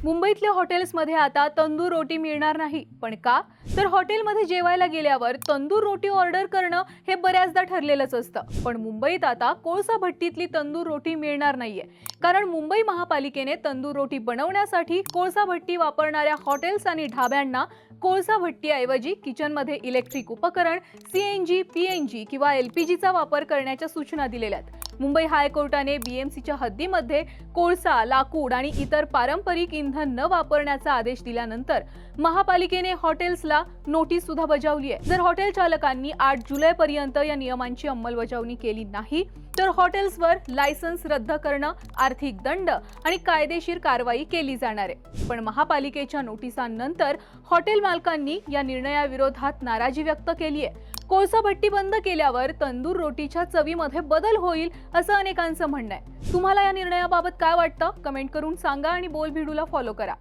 मुंबईतल्या हॉटेल्समध्ये आता तंदूर रोटी मिळणार नाही. पण का? तर हॉटेलमध्ये जेवायला गेल्यावर तंदूर रोटी ऑर्डर करणं हे बऱ्याचदा ठरलेलंच असतं. पण मुंबईत आता कोळसा भट्टीतली तंदूर रोटी मिळणार नाहीये. कारण मुंबई महापालिकेने तंदूर रोटी बनवण्यासाठी कोळसा भट्टी वापरणाऱ्या हॉटेल्स आणि ढाब्यांना कोळसा भट्टीऐवजी किचनमध्ये इलेक्ट्रिक उपकरण, CNG, PNG किंवा LPGचा वापर करण्याच्या सूचना दिलेल्या आहेत. मुंबई हायकोर्टाने BMCच्या हद्दीमध्ये कोळसा, लाकूड आणि इतर पारंपरिक इंधन न वापरण्याचा आदेश दिल्यानंतर महापालिकेने हॉटेल्सला नोटीस सुद्धा बजावली आहे. जर हॉटेल चालकांनी 8 जुलैपर्यंत या नियमांची अंमलबजावणी केली नाही तर हॉटेल्सवर लायसन्स रद्द करणं, आर्थिक दंड आणि कायदेशीर कारवाई केली जाणार आहे. पण महापालिकेच्या नोटिसांनंतर हॉटेल मालकांनी या निर्णयाविरोधात नाराजी व्यक्त केली आहे. कोळसा भट्टी बंद केल्यावर तंदूर रोटीच्या चवीमध्ये बदल होईल असं अनेकांचं म्हणणं आहे. तुम्हाला या निर्णयाबाबत काय वाटतं? कमेंट करून सांगा आणि बोल भिडूला फॉलो करा.